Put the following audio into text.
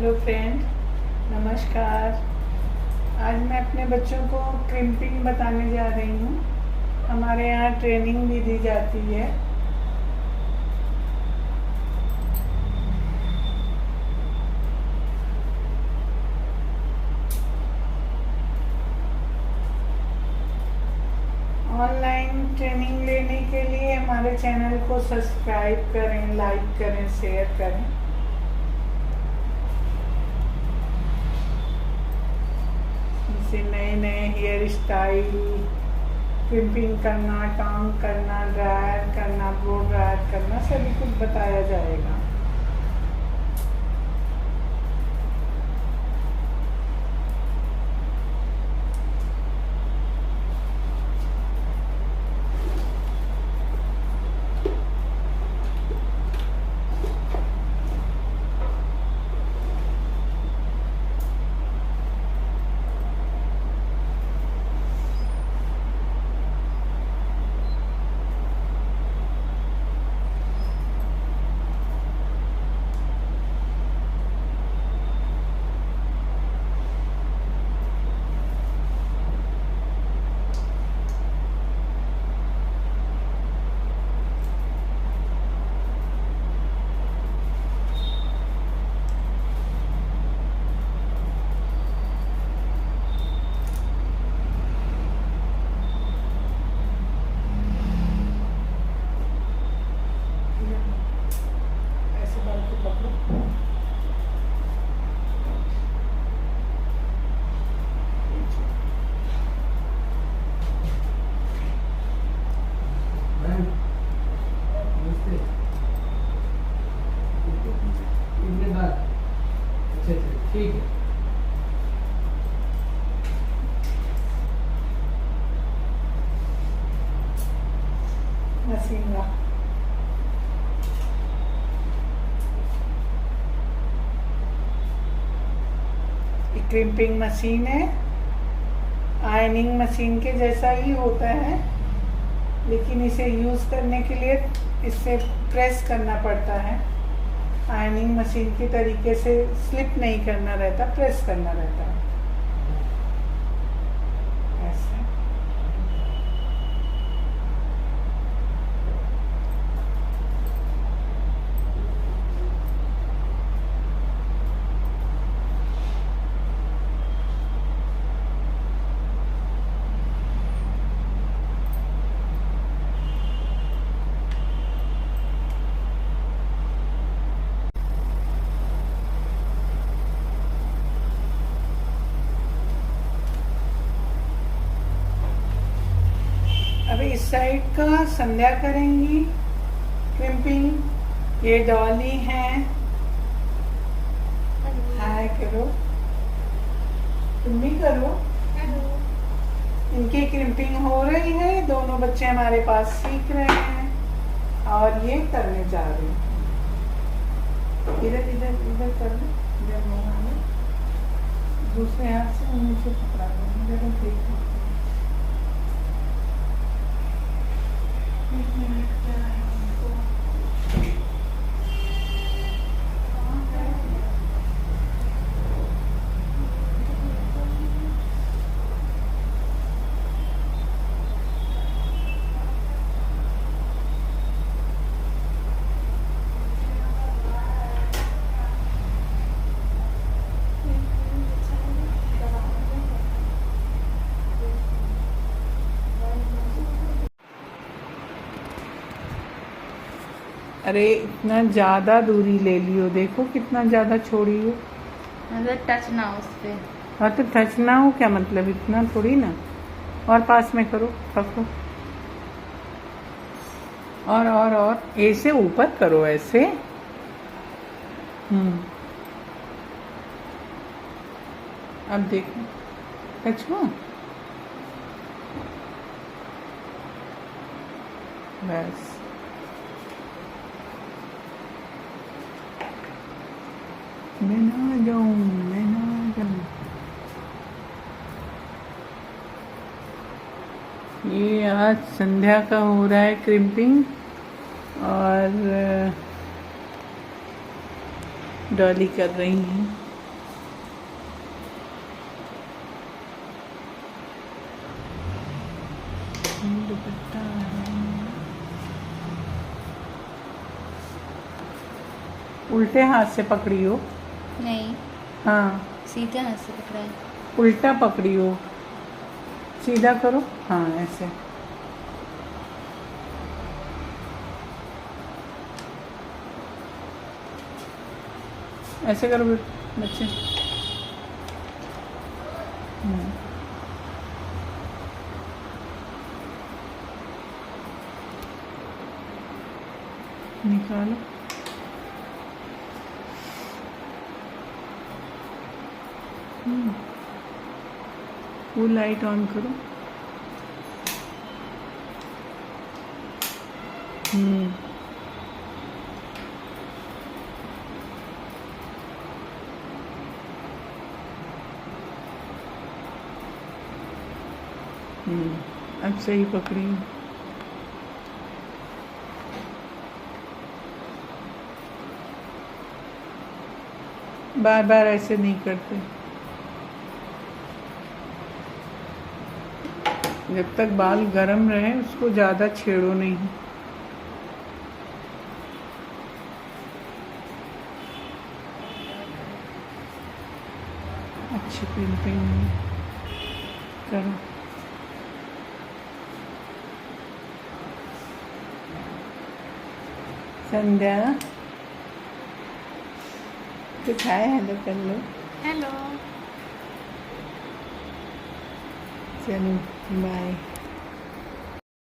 Hello friend, नमस्कार। आज मैं अपने बच्चों को क्रिम्पिंग बताने जा रही हूँ। हमारे यहाँ ट्रेनिंग भी दी जाती है। ऑनलाइन ट्रेनिंग लेने के लिए हमारे चैनल को सब्सक्राइब करें, लाइक करें, शेयर करें। इसे नए नए हेयर स्टाइल, क्रिम्पिंग करना, टॉन्ग करना, ड्रायर करना, ब्लो ड्रायर करना, सभी कुछ बताया जाएगा। ऐसे बाल को पकड़ो। ठीक है। मशीन ला। क्रिम्पिंग मशीन है, आयनिंग मशीन के जैसा ही होता है, लेकिन इसे यूज़ करने के लिए इससे प्रेस करना पड़ता है। आयनिंग मशीन के तरीके से स्लिप नहीं करना रहता, प्रेस करना रहता है। ऐसे अभी इस साइड का संध्या करेंगी क्रिम्पिंग। ये डॉली हैं, हाय करो, तुम भी करो। इनकी क्रिम्पिंग हो रही है, दोनों बच्चे हमारे पास सीख रहे हैं और ये करने जा रहे हैं। इधर इधर इधर कर लो, इधर मुँह में दूसरे हाथ से नीचे पकड़ा दो। इधर देखो, अरे इतना ज़्यादा दूरी ले लियो, देखो कितना ज़्यादा छोड़ी हो। मतलब टच ना हो उस पे। हाँ तो टच ना हो क्या मतलब, इतना थोड़ी ना। और पास में करो, पकड़ो, और ऐसे ऊपर करो, ऐसे। अब देखो, टच हो, बस। मैं ना जाऊं, मैं ना जाऊं। ये आज संध्या का हो रहा है क्रिम्पिंग और डॉली कर रही हैं। उल्टे हाथ से पकड़ी हो। नहीं, हाँ, सीधे हाथ से पकड़ा है। उल्टा पकड़ी हो। सीधा करो। हाँ, ऐसे। ऐसे करो बच्चे। निकालो। वो लाइट ऑन करो। अब सही पकड़ी। बार बार ऐसे नहीं करते। जब तक बाल गर्म रहे उसको ज़्यादा छेड़ो नहीं। अच्छी क्रिम्पिंग करो। संध्या, कुछ हाय हेलो कर लो। हेलो। चलो, बाय।